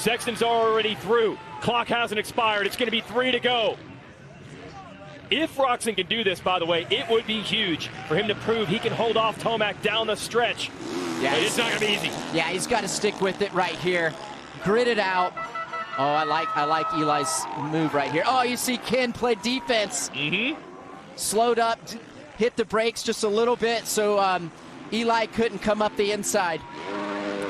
Sexton's already through. Clock hasn't expired. It's going to be 3 to go. If ROCZEN can do this, by the way, it would be huge for him to prove he can hold off Tomac down the stretch. Yeah, but it's not going to be easy. Yeah, he's got to stick with it right here. Grit it out. Oh, I like Eli's move right here. Oh, you see Ken play defense. Slowed up, hit the brakes just a little bit, so Eli couldn't come up the inside.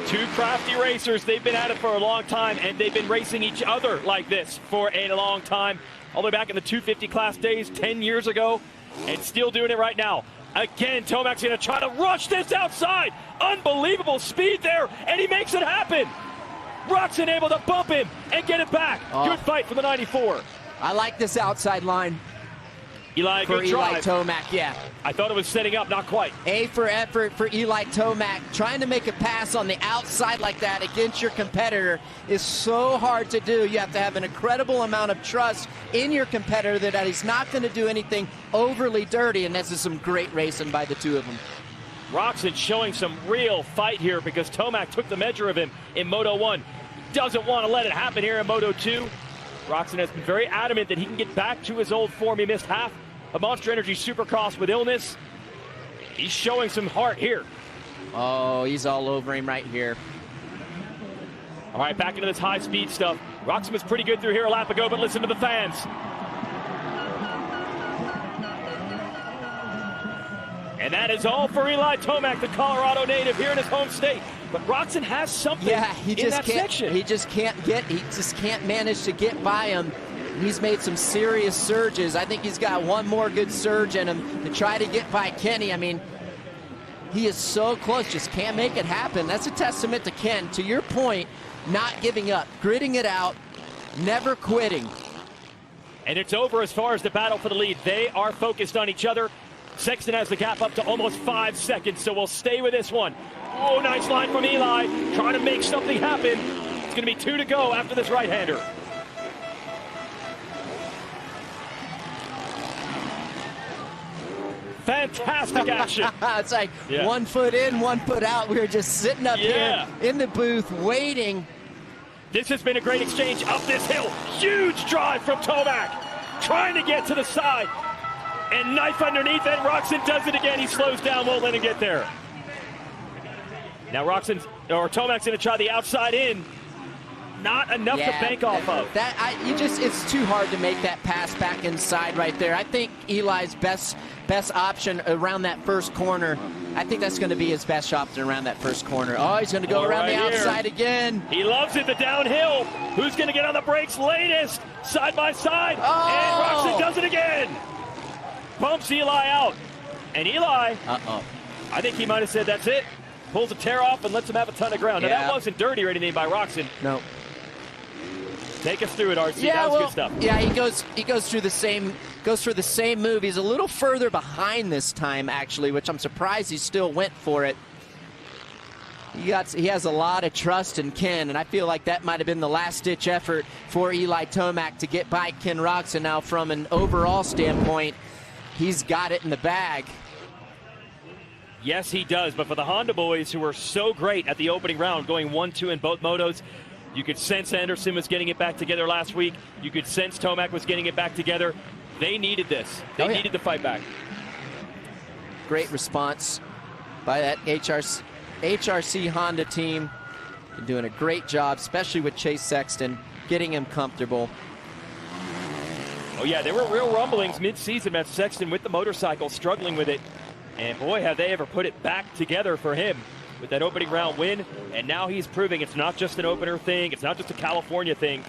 Two crafty racers. They've been at it for a long time, and they've been racing each other like this for a long time. All the way back in the 250 class days 10 years ago, and still doing it right now. Again, Tomac's going to try to rush this outside. Unbelievable speed there, and he makes it happen. ROCZEN able to bump him and get it back. Good fight for the 94. I like this outside line. Eli, for good Eli drive. Tomac, yeah. I thought it was setting up, not quite. A for effort for Eli Tomac. Trying to make a pass on the outside like that against your competitor is so hard to do. You have to have an incredible amount of trust in your competitor that he's not going to do anything overly dirty, and this is some great racing by the two of them. ROCZEN showing some real fight here because Tomac took the measure of him in Moto 1. Doesn't want to let it happen here in Moto 2. ROCZEN has been very adamant that he can get back to his old form. He missed half a Monster Energy Supercross with illness. He's showing some heart here. Oh, he's all over him right here. All right, back into this high-speed stuff. ROCZEN was pretty good through here a lap ago, but listen to the fans. And that is all for Eli Tomac, the Colorado native here in his home state. But ROCZEN has something in that section. He just can't manage to get by him. He's made some serious surges. I think he's got one more good surge in him to try to get by Kenny. I mean, he is so close, just can't make it happen. That's a testament to Ken. To your point, not giving up, gritting it out, never quitting. And it's over as far as the battle for the lead. They are focused on each other. Sexton has the gap up to almost 5 seconds, so we'll stay with this one. Oh, nice line from Eli, trying to make something happen. It's going to be 2 to go after this right-hander. Fantastic action. It's like 1 foot in, 1 foot out. We were just sitting up here in the booth waiting. This has been a great exchange up this hill. Huge drive from Tomac, trying to get to the side. And knife underneath, and ROCZEN does it again. He slows down, won't let him get there. Now Tomac's going to try the outside in. Not enough to bank off of. It's too hard to make that pass back inside right there. I think Eli's best option around that first corner. I think that's going to be his best option around that first corner. Oh, he's going to go around the outside again. He loves it, the downhill. Who's going to get on the brakes latest? Side by side. And ROCZEN does it again. Bumps Eli out. And Eli, I think he might have said that's it. Pulls a tear off and lets him have a ton of ground. Now, that wasn't dirty or anything by ROCZEN. No. Take us through it, RC. That was good stuff. Yeah, he goes through the same move. He's a little further behind this time, actually, which I'm surprised he still went for it. He has a lot of trust in Ken, and I feel like that might have been the last-ditch effort for Eli Tomac to get by Ken ROCZEN. Now, from an overall standpoint, he's got it in the bag. Yes, he does. But for the Honda boys, who were so great at the opening round, going 1-2 in both motos, you could sense Anderson was getting it back together last week. You could sense Tomac was getting it back together. They needed this. They needed the fight back. Great response by that HRC Honda team. They're doing a great job, especially with Chase Sexton, getting him comfortable. Oh, yeah, there were real rumblings mid-season about Sexton with the motorcycle, struggling with it. And boy, have they ever put it back together for him with that opening round win. And now he's proving it's not just an opener thing. It's not just a California thing.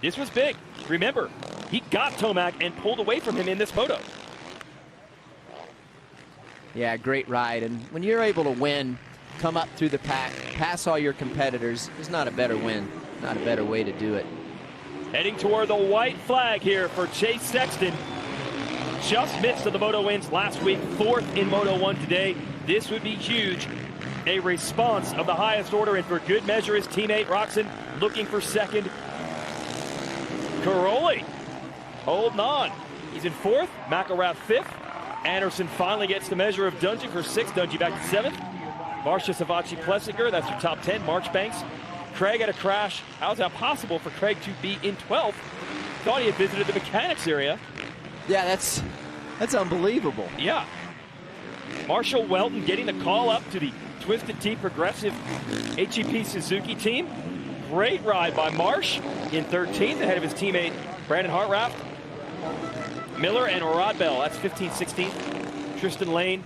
This was big. Remember, he got Tomac and pulled away from him in this moto. Yeah, great ride. And when you're able to win, come up through the pack, pass all your competitors, there's not a better win, not a better way to do it. Heading toward the white flag here for Chase Sexton. Just missed of the moto wins last week, 4th in Moto 1 today. This would be huge. A response of the highest order, and for good measure, his teammate ROCZEN looking for second. Caroli holding on. He's in 4th, McElrath 5th. Anderson finally gets the measure of Dungey for 6th. Dungey back to 7th. Marcia Savachi Plessinger, that's your top 10. Marchbanks, Craig had a crash. How's that possible for Craig to be in 12th? Thought he had visited the mechanics area. Yeah, that's unbelievable. Yeah. Marshall Welton getting the call up to the Twisted Tea Progressive HEP Suzuki team. Great ride by Marsh in 13th ahead of his teammate Brandon Hartraft. Miller and Rodbell, that's 15th, 16th. Tristan Lane,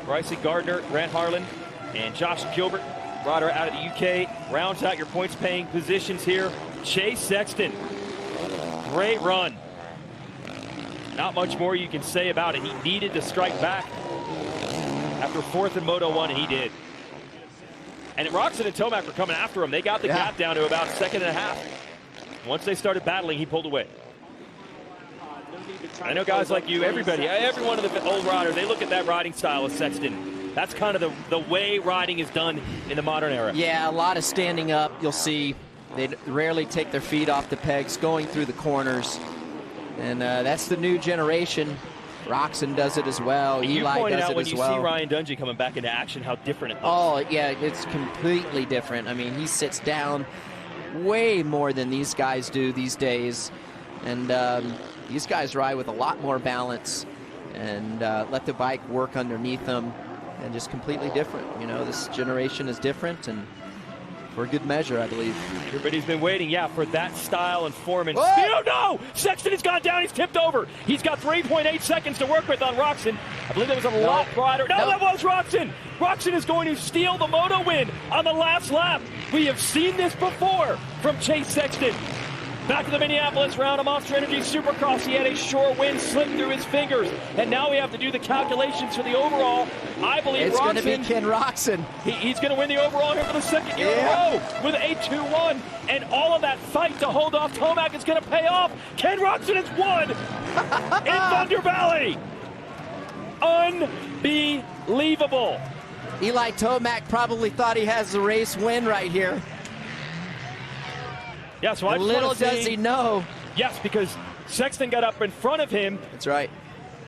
Brycey Gardner, Grant Harlan, and Josh Gilbert, rider out of the UK. Rounds out your points paying positions here. Chase Sexton, great run. Not much more you can say about it. He needed to strike back after 4th in Moto 1, and he did. And ROCZEN and Tomac were coming after him. They got the gap down to about 2.5 seconds. Once they started battling, he pulled away. I know guys like you, every one of the old riders, they look at that riding style of Sexton. That's kind of the way riding is done in the modern era. Yeah, a lot of standing up. You'll see they rarely take their feet off the pegs, going through the corners. And that's the new generation. ROCZEN does it as well. And Eli you pointed does out it when as you well. see Ryan Dungey coming back into action how different it looks. Oh, yeah, it's completely different. I mean, he sits down way more than these guys do these days. And these guys ride with a lot more balance and let the bike work underneath them, and just completely different. You know, this generation is different, and for a good measure, I believe. Everybody's been waiting, for that style and form and speed. Oh, no! Sexton has gone down. He's tipped over. He's got 3.8 seconds to work with on ROCZEN. I believe that was a lot rider. No, that was ROCZEN. ROCZEN is going to steal the Moto win on the last lap. We have seen this before from Chase Sexton. Back to the Minneapolis round of Monster Energy Supercross. He had a sure win slip through his fingers. And now we have to do the calculations for the overall. I believe it's going to be ROCZEN, Ken Roczen. He's going to win the overall here for the second year in a row with a 2-1. And all of that fight to hold off Tomac is going to pay off. Ken Roczen has won in Thunder Valley. Unbelievable. Eli Tomac probably thought he has the race win right here. Yeah, so I little does he know. Yes, because Sexton got up in front of him. That's right.